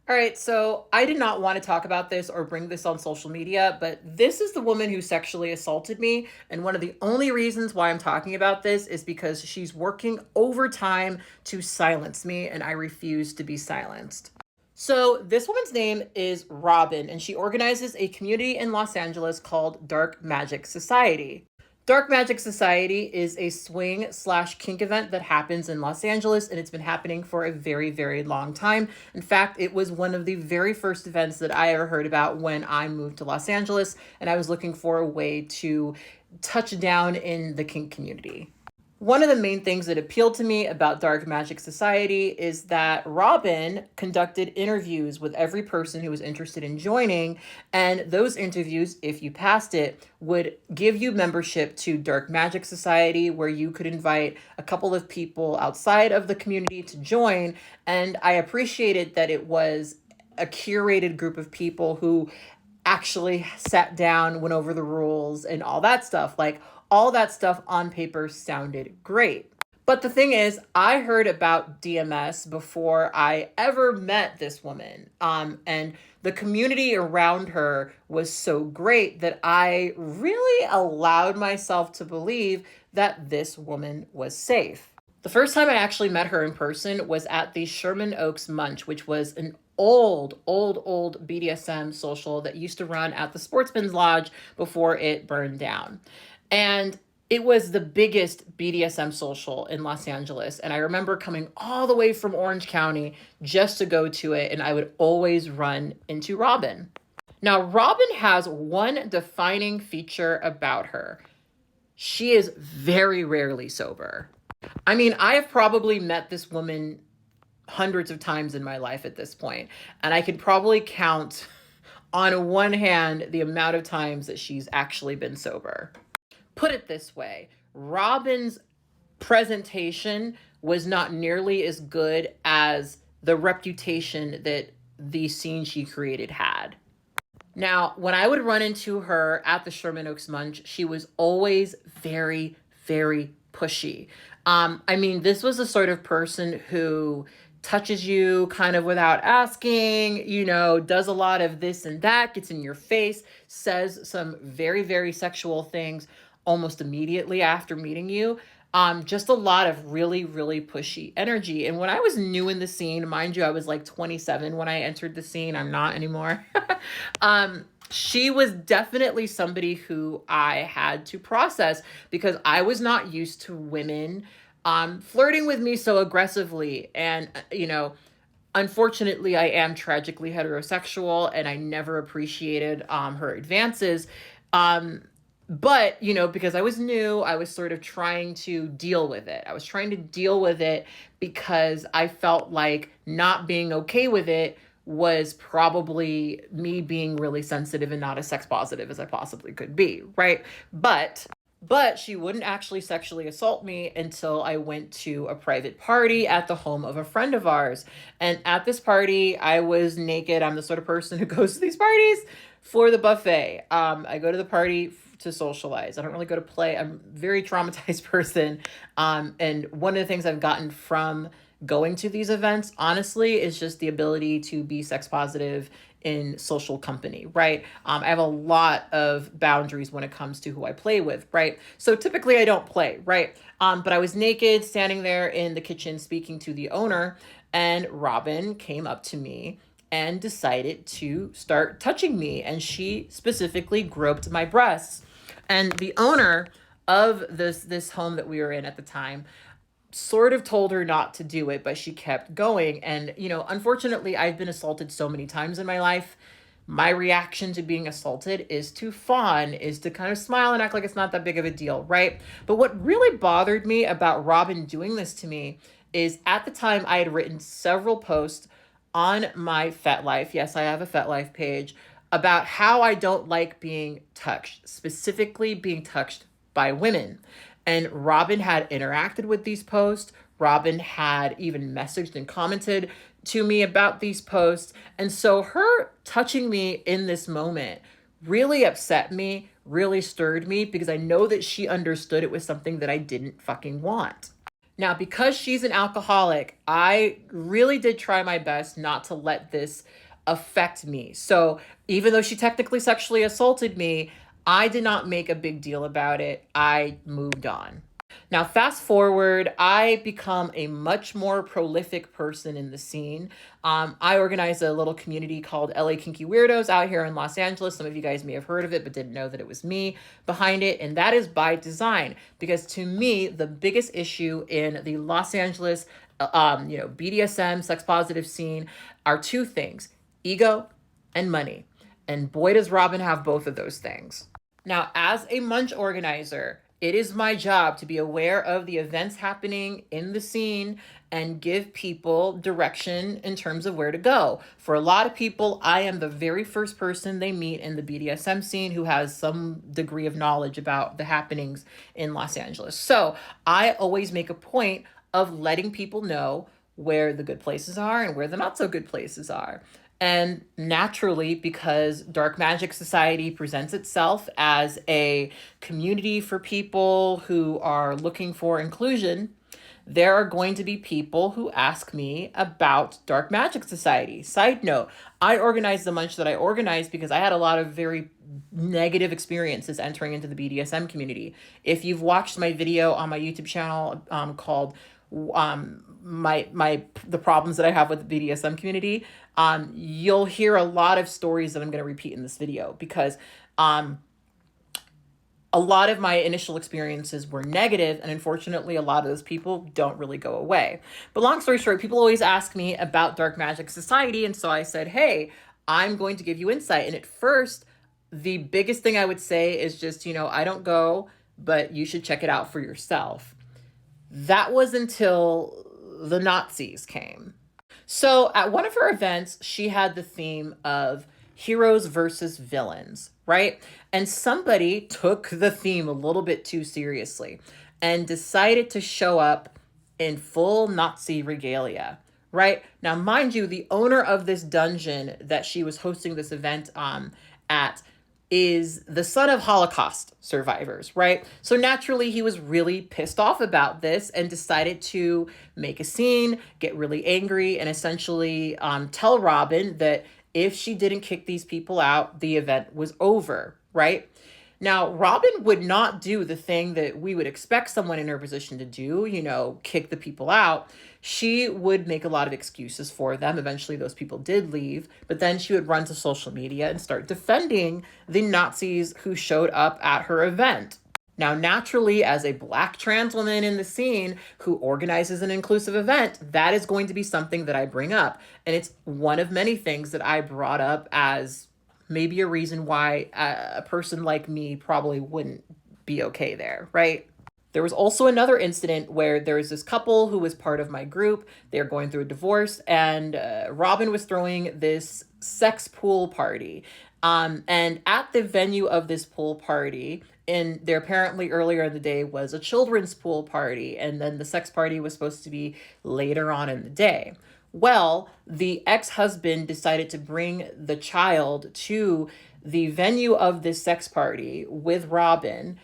All right, so I did not want to talk about this or bring this on social media, but this is the woman who sexually assaulted me. And one of the only reasons why I'm talking about this is because she's working overtime to silence me, and I refuse to be silenced. So, this woman's name is Robin, and she organizes a community in Los Angeles called Dark Magic Society. Dark Magic Society is a swing slash kink event that happens in Los Angeles, and it's been happening for a very, very long time. In fact, it was one of the very first events that I ever heard about when I moved to Los Angeles, and I was looking for a way to touch down in the kink community. One of the main things that appealed to me about Dark Magic Society is that Robin conducted interviews with every person who was interested in joining. And those interviews, if you passed it, would give you membership to Dark Magic Society, where you could invite a couple of people outside of the community to join. And I appreciated that it was a curated group of people who actually sat down, went over the rules, and all that stuff. Like, all that stuff on paper sounded great. But the thing is, I heard about DMS before I ever met this woman. And the community around her was so great that I really allowed myself to believe that this woman was safe. The first time I actually met her in person was at the Sherman Oaks Munch, which was an old BDSM social that used to run at the Sportsman's Lodge before it burned down. And it was the biggest BDSM social in Los Angeles. And I remember coming all the way from Orange County just to go to it. And I would always run into Robin. Now, Robin has one defining feature about her. She is very rarely sober. I mean, I have probably met this woman hundreds of times in my life at this point, and I could probably count on one hand the amount of times that she's actually been sober. Put it this way, Robin's presentation was not nearly as good as the reputation that the scene she created had. Now, when I would run into her at the Sherman Oaks Munch, she was always very, very pushy. I mean, this was the sort of person who touches you kind of without asking, does a lot of this and that, gets in your face, says some very, very sexual things almost immediately after meeting you. Just a lot of really, really pushy energy. And when I was new in the scene, mind you, I was like 27 when I entered the scene. I'm not anymore. She was definitely somebody who I had to process because I was not used to women flirting with me so aggressively. And, unfortunately, I am tragically heterosexual and I never appreciated her advances. But, because I was new, I was sort of trying to deal with it. I was trying to deal with it because I felt like not being okay with it was probably me being really sensitive and not as sex positive as I possibly could be, right? But she wouldn't actually sexually assault me until I went to a private party at the home of a friend of ours. And at this party, I was naked. I'm the sort of person who goes to these parties for the buffet. I go to the party to socialize. I don't really go to play. I'm a very traumatized person. And one of the things I've gotten from going to these events, honestly, is just the ability to be sex positive in social company, right? I have a lot of boundaries when it comes to who I play with, right? So typically I don't play, right? But I was naked, standing there in the kitchen speaking to the owner, and Robin came up to me and decided to start touching me. And she specifically groped my breasts. And the owner of this home that we were in at the time sort of told her not to do it, but she kept going. And, unfortunately, I've been assaulted so many times in my life. My reaction to being assaulted is to fawn, is to kind of smile and act like it's not that big of a deal, right? But what really bothered me about Robin doing this to me is at the time I had written several posts on my FetLife. Yes, I have a FetLife page about how I don't like being touched, specifically being touched by women. And Robin had interacted with these posts. Robin had even messaged and commented to me about these posts. And so her touching me in this moment really upset me, really stirred me, because I know that she understood it was something that I didn't fucking want. Now, because she's an alcoholic, I really did try my best not to let this affect me. So, even though she technically sexually assaulted me, I did not make a big deal about it. I moved on. Now, fast forward, I become a much more prolific person in the scene. I organize a little community called LA Kinky Weirdos out here in Los Angeles. Some of you guys may have heard of it, but didn't know that it was me behind it. And that is by design, because to me, the biggest issue in the Los Angeles, BDSM, sex positive scene are two things: ego and money. And boy, does Robin have both of those things. Now, as a munch organizer, it is my job to be aware of the events happening in the scene and give people direction in terms of where to go. For a lot of people, I am the very first person they meet in the BDSM scene who has some degree of knowledge about the happenings in Los Angeles. So I always make a point of letting people know where the good places are and where the not so good places are. And naturally, because Dark Magic Society presents itself as a community for people who are looking for inclusion, there are going to be people who ask me about Dark Magic Society. Side note, I organized the munch that I organized because I had a lot of very negative experiences entering into the BDSM community. If you've watched my video on my YouTube channel called the problems that I have with the BDSM community, you'll hear a lot of stories that I'm going to repeat in this video, because a lot of my initial experiences were negative, and unfortunately a lot of those people don't really go away. But long story short, people always ask me about Dark Magic Society, and so I said, hey, I'm going to give you insight. And at first, the biggest thing I would say is just, I don't go, but you should check it out for yourself. That was until the Nazis came. So at one of her events, she had the theme of heroes versus villains, right? And somebody took the theme a little bit too seriously and decided to show up in full Nazi regalia, right? Now, mind you, the owner of this dungeon that she was hosting this event at is the son of Holocaust survivors, right? So naturally, he was really pissed off about this and decided to make a scene, get really angry, and essentially tell Robin that if she didn't kick these people out, the event was over, right? Now, Robin would not do the thing that we would expect someone in her position to do, kick the people out. She would make a lot of excuses for them. Eventually, those people did leave, but then she would run to social media and start defending the Nazis who showed up at her event. Now, naturally, as a Black trans woman in the scene who organizes an inclusive event, that is going to be something that I bring up. And it's one of many things that I brought up as maybe a reason why a person like me probably wouldn't be okay there, right? There was also another incident where there was this couple who was part of my group. They're going through a divorce, and Robin was throwing this sex pool party. And at the venue of this pool party, and there apparently earlier in the day was a children's pool party, and then the sex party was supposed to be later on in the day. Well, the ex-husband decided to bring the child to the venue of this sex party with Robin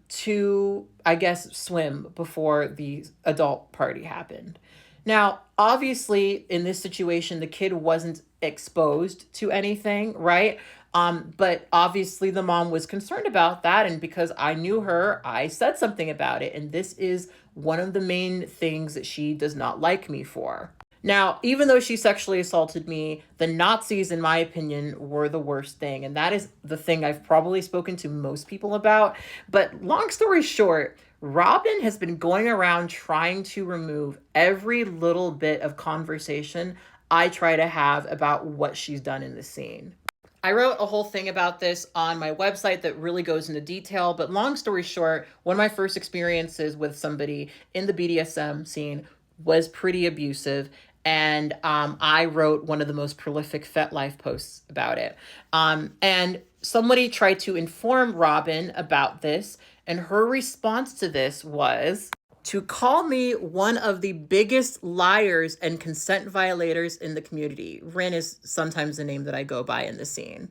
to, I guess, swim before the adult party happened. Now, obviously, in this situation, the kid wasn't exposed to anything, right? But obviously the mom was concerned about that. And because I knew her, I said something about it. And this is one of the main things that she does not like me for. Now, even though she sexually assaulted me, the Nazis, in my opinion, were the worst thing. And that is the thing I've probably spoken to most people about. But long story short, Robin has been going around trying to remove every little bit of conversation I try to have about what she's done in the scene. I wrote a whole thing about this on my website that really goes into detail, but long story short, one of my first experiences with somebody in the BDSM scene was pretty abusive. And I wrote one of the most prolific FetLife posts about it. And somebody tried to inform Robin about this, and her response to this was to call me one of the biggest liars and consent violators in the community. Rin is sometimes the name that I go by in the scene.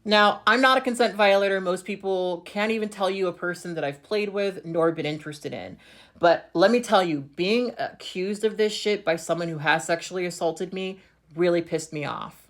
Now, I'm not a consent violator. Most people can't even tell you a person that I've played with nor been interested in. But let me tell you, being accused of this shit by someone who has sexually assaulted me really pissed me off.